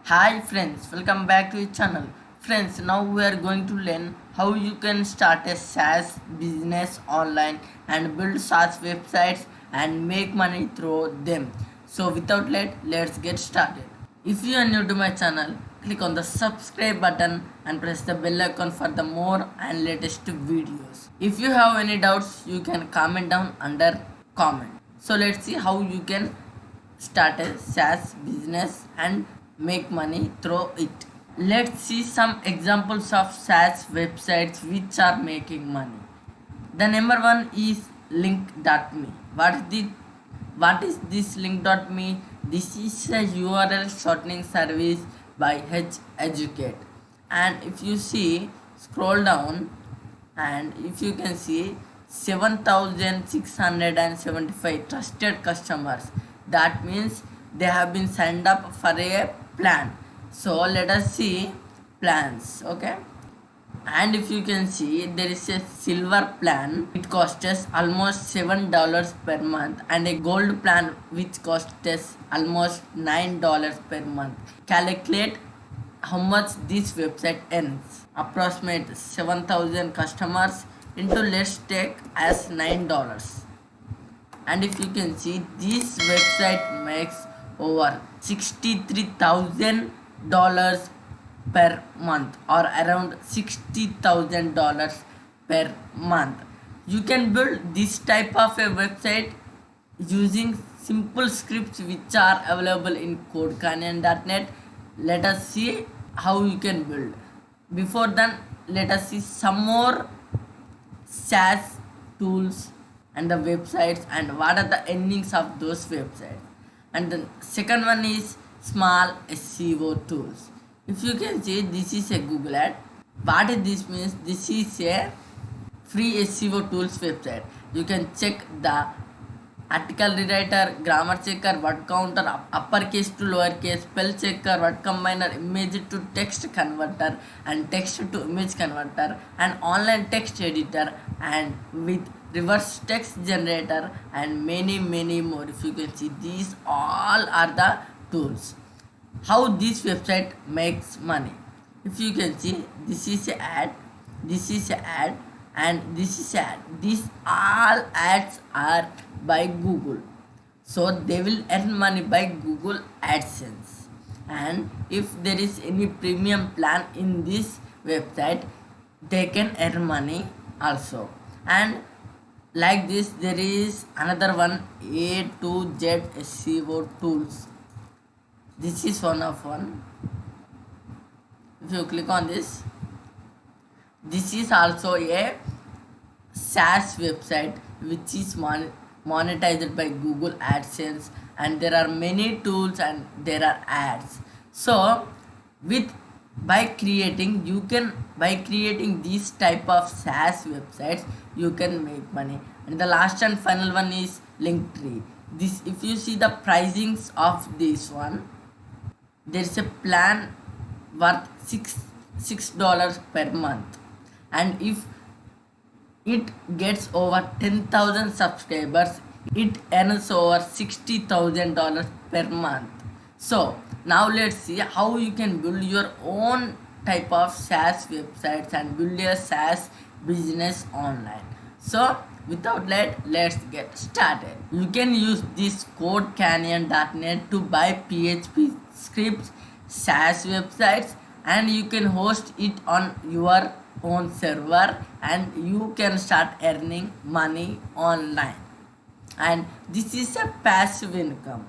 Hi friends, welcome back to the channel. Friends, now we are going to learn how you can start a SaaS business online and build SaaS websites and make money through them. So without let's get started. If you are new to my channel, click on the subscribe button and press the bell icon for the more and latest videos. If you have any doubts, you can comment down under comment. So let's see how you can start a SaaS business and make money through it. Let's see some examples of SaaS websites which are making money. The number one is link.me. What is this link.me? This is a URL shortening service by Educate. And if you see, scroll down, and if you can see 7,675 trusted customers, that means they have been signed up for a plan. So let us see plans. Okay, and if you can see, there is a silver plan. It costs us almost $7 per month, and a gold plan which costs us almost $9 per month. Calculate how much this website earns. Approximate 7,000 customers into, let's take as $9. And if you can see, this website makes over $63,000 per month, or around $60,000 per month. You can build this type of a website using simple scripts which are available in CodeCanyon.net. Let us see how you can build. Before then, let us see some more SaaS tools and the websites and what are the earnings of those websites. And the second one is small SEO tools. If you can see, this is a Google ad. What this means, this is a free SEO tools website. You can check the article rewriter, grammar checker, word counter, uppercase to lowercase, spell checker, word combiner, image to text converter, and text to image converter, and online text editor, and with reverse text generator, and many more. If you can see, these all are the tools. How this website makes money? If you can see, this is a ad, this is a ad, and this is ad. These all ads are by Google, so they will earn money by Google AdSense. And if there is any premium plan in this website, they can earn money also. And like this, there is another one, A to Z SEO tools. This is one of one. If you click on this, this is also a SaaS website which is monetized by Google AdSense, and there are many tools and there are ads. So by creating these type of SaaS websites, you can make money. And the last and final one is Linktree. This, if you see the pricings of this one, there is a plan worth $6 per month, and if it gets over 10,000 subscribers, it earns over $60,000 per month. So now let's see how you can build your own type of SaaS websites and build a SaaS business online. So without let's get started. You can use this CodeCanyon.net to buy PHP scripts, SaaS websites, and you can host it on your own server, and you can start earning money online. And this is a passive income.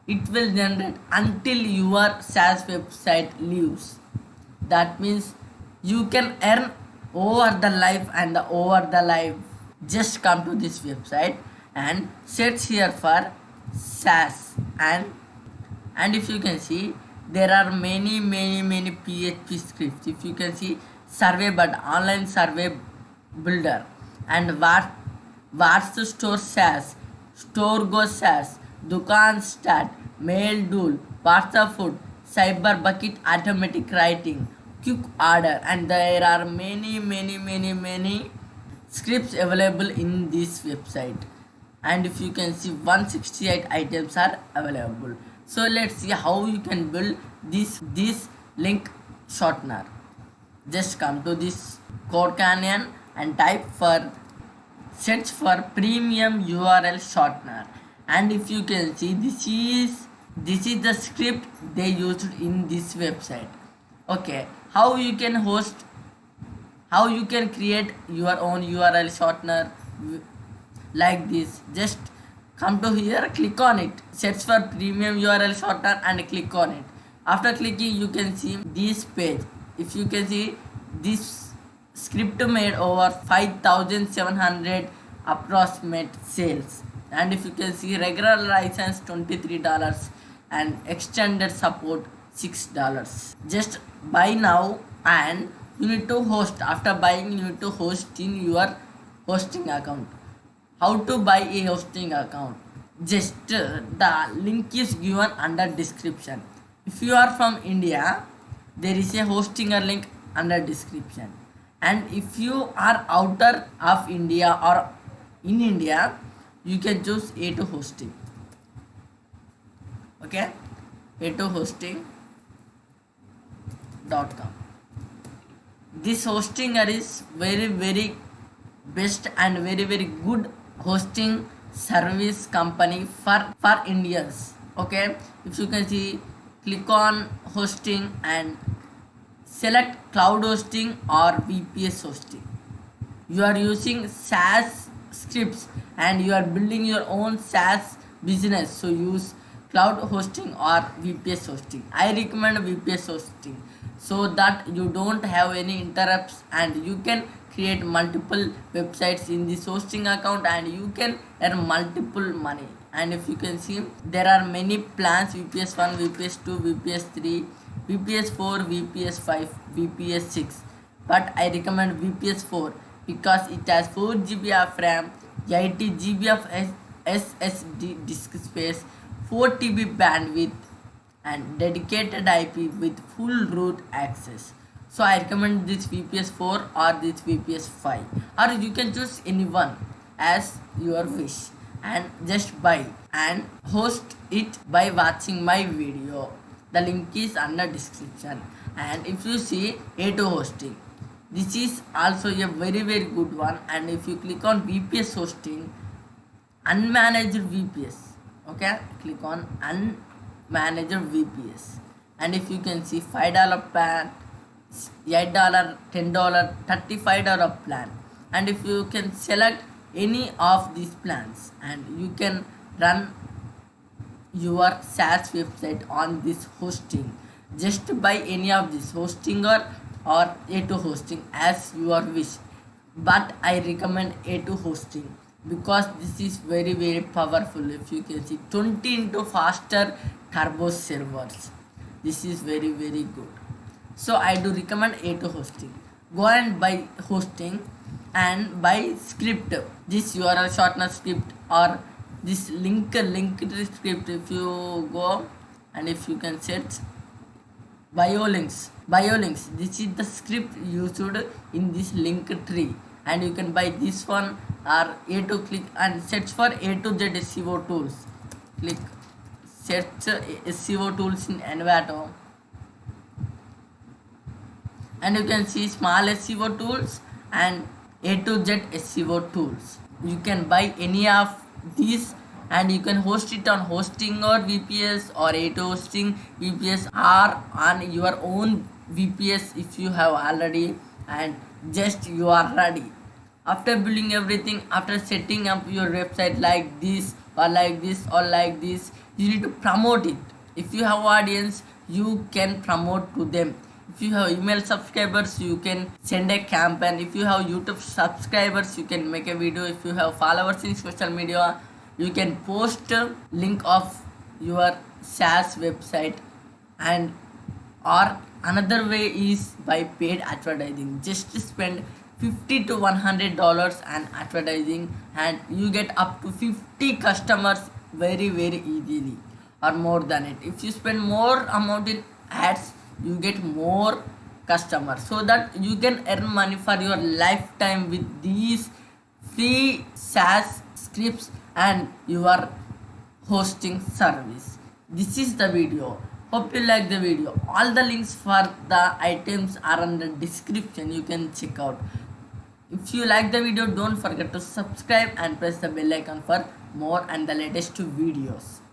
It will generate until your SaaS website leaves. That means you can earn over the life, and over the life, just come to this website and search here for SaaS. And if you can see, there are many PHP scripts. If you can see, survey but online survey builder, and what's the store SaaS, store go SaaS, Dukan Stat, Mail Duel, WhatsApp Food, Cyber Bucket, automatic writing, quick order, and there are many scripts available in this website. And if you can see, 168 items are available. So let's see how you can build this link shortener. Just come to this Code Canyon and type for search for premium URL shortener, and if you can see, this is the script they used in this website. Okay, how you can create your own URL shortener like this. Just come to here, click on it, search for premium URL shortener and click on it. After clicking, you can see this page. If you can see, this script made over 5,700 approximate sales, and if you can see, regular license $23 and extended support $6. Just buy now, and you need to host. After buying, you need to host in your hosting account. How to buy a hosting account? Just the link is given under description. If you are from India, there is a hosting link under description, and if you are outer of India or in India, you can choose A2 hosting. Okay, a2hosting.com. This hostinger is very best and very good hosting service company for Indians. Okay, if you can see, click on hosting and select cloud hosting or VPS hosting. You are using SaaS scripts and you are building your own SaaS business, so use cloud hosting or VPS hosting. I recommend VPS hosting so that you don't have any interrupts and you can create multiple websites in this hosting account and you can earn multiple money. And if you can see, there are many plans: VPS 1, VPS 2, VPS 3, VPS 4, VPS 5, VPS 6. But I recommend VPS 4 because it has 4 GB of RAM, 80 GB of SSD disk space, 4 TB bandwidth, and dedicated IP with full root access. So I recommend this VPS 4 or this VPS 5, or you can choose any one as your wish, and just buy and host it by watching my video. The link is under description. And if you see A2 hosting, this is also a very good one. And if you click on VPS hosting, unmanaged VPS, okay, click on unmanaged VPS, and if you can see, $5 plan, $8, $10, $35 plan, and if you can select any of these plans and you can run your SaaS website on this hosting. Just buy any of this hosting or A2 hosting as your wish, but I recommend A2 hosting because this is very powerful. If you can see, 20 into faster turbo servers. This is very good. So I do recommend A2 hosting. Go and buy hosting and buy script, this URL shortener script or this linked script. If you go and if you can search biolinks, this is the script used in this link tree, and you can buy this one or A2. Click and search for A2Z SEO tools. Click search SEO tools in Envato, and you can see small SEO tools and A2Z SEO tools. You can buy any of these and you can host it on hosting or VPS or A2 hosting VPS or on your own VPS if you have already, and just you are ready. After building everything, after setting up your website like this or like this or like this, you need to promote it. If you have audience, you can promote to them. If you have email subscribers, you can send a campaign. If you have YouTube subscribers, you can make a video. If you have followers in social media, you can post a link of your SaaS website. And or another way is by paid advertising. Just spend $50 to $100 on advertising and you get up to 50 customers very easily, or more than it. If you spend more amount in ads, you get more customers, so that you can earn money for your lifetime with these free SaaS scripts and your hosting service. This is the video. Hope you like the video. All the links for the items are in the description. You can check out. If you like the video, don't forget to subscribe and press the bell icon for more and the latest videos.